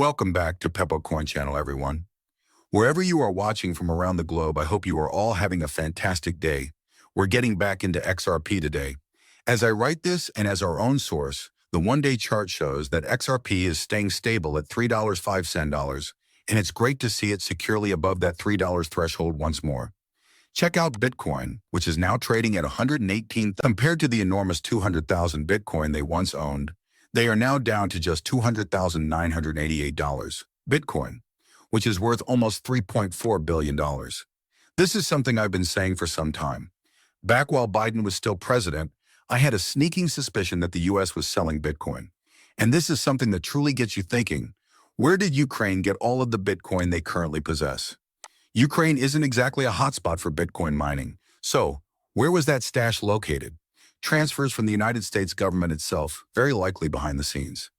Welcome back to Peppo Coin Channel, everyone. Wherever you are watching from around the globe, I hope you are all having a fantastic day. We're getting back into XRP today. As I write this and as our own source, the one-day chart shows that XRP is staying stable at $3.05, and it's great to see it securely above that $3 threshold once more. Check out Bitcoin, which is now trading at 118,000 compared to the enormous 200,000 Bitcoin they once owned. They are now down to just $200,988 Bitcoin, which is worth almost $3.4 billion. This is something I've been saying for some time. Back while Biden was still president, I had a sneaking suspicion that the US was selling Bitcoin. And this is something that truly gets you thinking, where did Ukraine get all of the Bitcoin they currently possess? Ukraine isn't exactly a hotspot for Bitcoin mining. So, where was that stash located? Transfers from the United States government itself, very likely behind the scenes.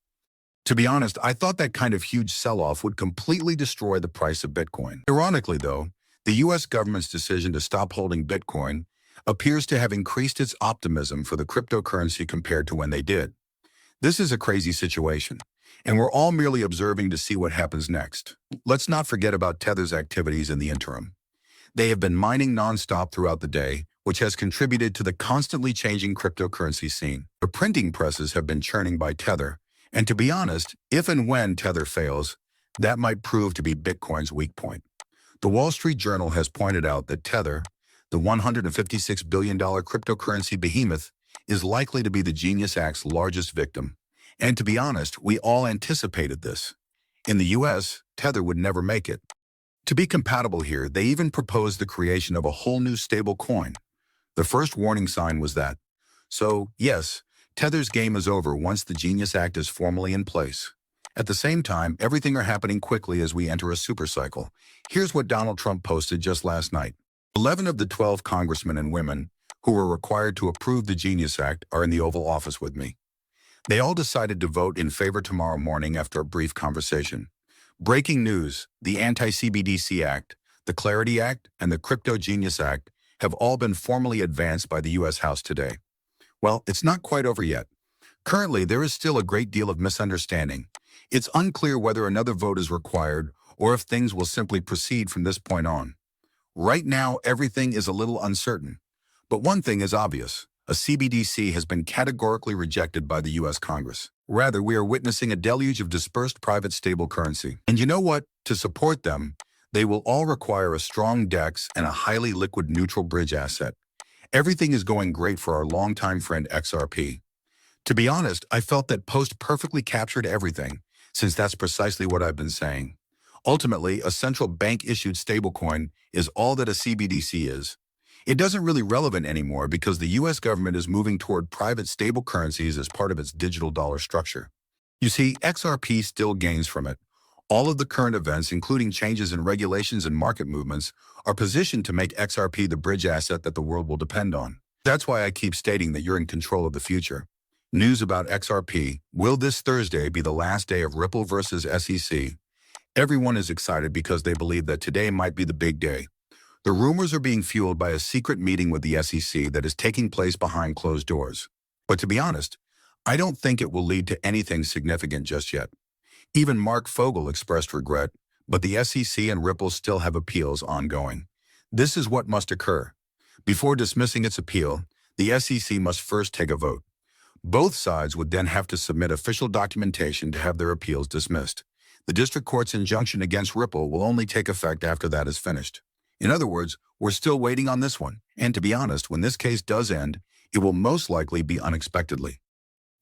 To be honest, I thought that kind of huge sell-off would completely destroy the price of Bitcoin. Ironically, though, the U.S. government's decision to stop holding Bitcoin appears to have increased its optimism for the cryptocurrency compared to when they did. This is a crazy situation, and we're all merely observing to see what happens next. Let's not forget about Tether's activities in the interim. They have been mining non-stop throughout the day, which has contributed to the constantly changing cryptocurrency scene. The printing presses have been churning by Tether, and to be honest, if and when Tether fails, that might prove to be Bitcoin's weak point. The Wall Street Journal has pointed out that Tether, the $156 billion cryptocurrency behemoth, is likely to be the Genius Act's largest victim. And to be honest, we all anticipated this. In the US, Tether would never make it. To be compatible here, they even proposed the creation of a whole new stable coin. The first warning sign was that. So, yes, Tether's game is over once the Genius Act is formally in place. At the same time, everything are happening quickly as we enter a supercycle. Here's what Donald Trump posted just last night. 11 of the 12 congressmen and women who were required to approve the Genius Act are in the Oval Office with me. They all decided to vote in favor tomorrow morning after a brief conversation. Breaking news, the Anti-CBDC Act, the Clarity Act, and the Crypto Genius Act have all been formally advanced by the U.S. House today. Well, it's not quite over yet. Currently, there is still a great deal of misunderstanding. It's unclear whether another vote is required or if things will simply proceed from this point on. Right now, everything is a little uncertain. But one thing is obvious. A CBDC has been categorically rejected by the U.S. Congress. Rather, we are witnessing a deluge of dispersed private stable currency. And you know what? To support them, they will all require a strong DEX and a highly liquid neutral bridge asset. Everything is going great for our longtime friend XRP. To be honest, I felt that post perfectly captured everything, since that's precisely what I've been saying. Ultimately, a central bank-issued stablecoin is all that a CBDC is. It doesn't really relevant anymore because the U.S. government is moving toward private stable currencies as part of its digital dollar structure. You see, XRP still gains from it. All of the current events, including changes in regulations and market movements, are positioned to make XRP the bridge asset that the world will depend on. That's why I keep stating that you're in control of the future. News about XRP. Will this Thursday be the last day of Ripple versus SEC? Everyone is excited because they believe that today might be the big day. The rumors are being fueled by a secret meeting with the SEC that is taking place behind closed doors. But to be honest, I don't think it will lead to anything significant just yet. Even Mark Fogel expressed regret, but the SEC and Ripple still have appeals ongoing. This is what must occur. Before dismissing its appeal, the SEC must first take a vote. Both sides would then have to submit official documentation to have their appeals dismissed. The district court's injunction against Ripple will only take effect after that is finished. In other words, we're still waiting on this one. And to be honest, when this case does end, it will most likely be unexpectedly.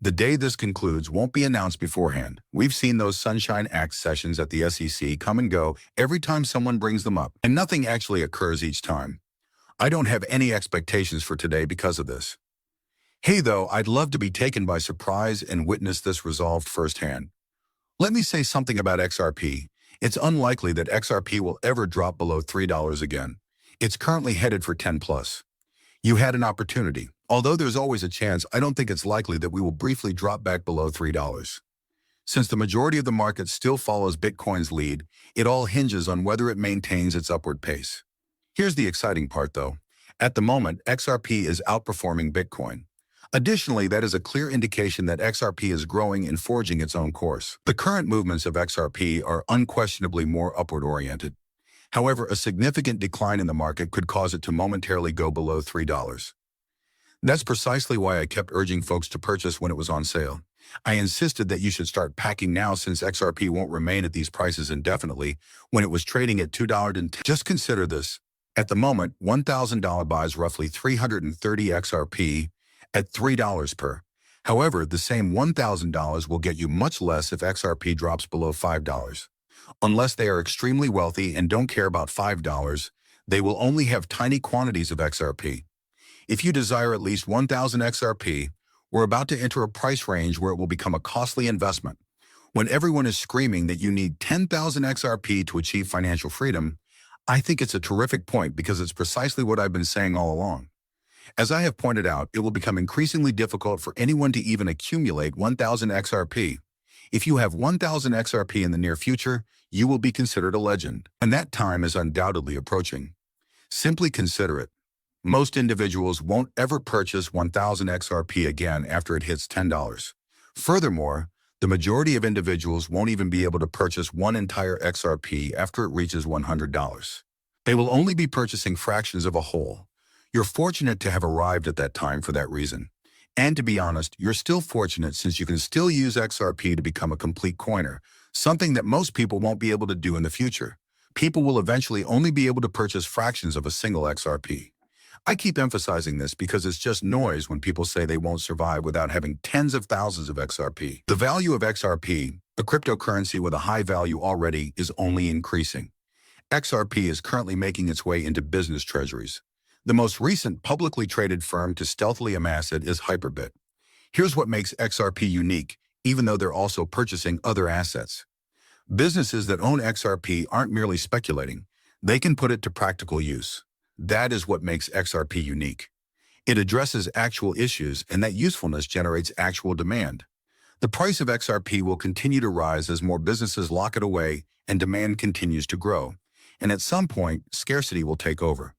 The day this concludes won't be announced beforehand. We've seen those Sunshine Act sessions at the SEC come and go every time someone brings them up, and nothing actually occurs each time. I don't have any expectations for today because of this. Hey, though, I'd love to be taken by surprise and witness this resolved firsthand. Let me say something about XRP. It's unlikely that XRP will ever drop below $3 again. It's currently headed for 10 plus. You had an opportunity. Although there's always a chance, I don't think it's likely that we will briefly drop back below $3. Since the majority of the market still follows Bitcoin's lead, it all hinges on whether it maintains its upward pace. Here's the exciting part, though. At the moment, XRP is outperforming Bitcoin. Additionally, that is a clear indication that XRP is growing and forging its own course. The current movements of XRP are unquestionably more upward-oriented. However, a significant decline in the market could cause it to momentarily go below $3. That's precisely why I kept urging folks to purchase when it was on sale. I insisted that you should start packing now since XRP won't remain at these prices indefinitely when it was trading at $2.10. Just consider this. At the moment, $1,000 buys roughly 330 XRP at $3 per. However, the same $1,000 will get you much less if XRP drops below $5. Unless they are extremely wealthy and don't care about $5, they will only have tiny quantities of XRP. If you desire at least 1,000 XRP, we're about to enter a price range where it will become a costly investment. When everyone is screaming that you need 10,000 XRP to achieve financial freedom, I think it's a terrific point because it's precisely what I've been saying all along. As I have pointed out, it will become increasingly difficult for anyone to even accumulate 1,000 XRP. If you have 1,000 XRP in the near future, you will be considered a legend, and that time is undoubtedly approaching. Simply consider it. Most individuals won't ever purchase 1,000 XRP again after it hits $10. Furthermore, the majority of individuals won't even be able to purchase one entire XRP after it reaches $100. They will only be purchasing fractions of a whole. You're fortunate to have arrived at that time for that reason. And to be honest, you're still fortunate since you can still use XRP to become a complete coiner, something that most people won't be able to do in the future. People will eventually only be able to purchase fractions of a single XRP. I keep emphasizing this because it's just noise when people say they won't survive without having tens of thousands of XRP. The value of XRP, a cryptocurrency with a high value already, is only increasing. XRP is currently making its way into business treasuries. The most recent publicly traded firm to stealthily amass it is Hyperbit. Here's what makes XRP unique, even though they're also purchasing other assets. Businesses that own XRP aren't merely speculating. They can put it to practical use. That is what makes XRP unique. It addresses actual issues, and that usefulness generates actual demand. The price of XRP will continue to rise as more businesses lock it away and demand continues to grow. And at some point, scarcity will take over.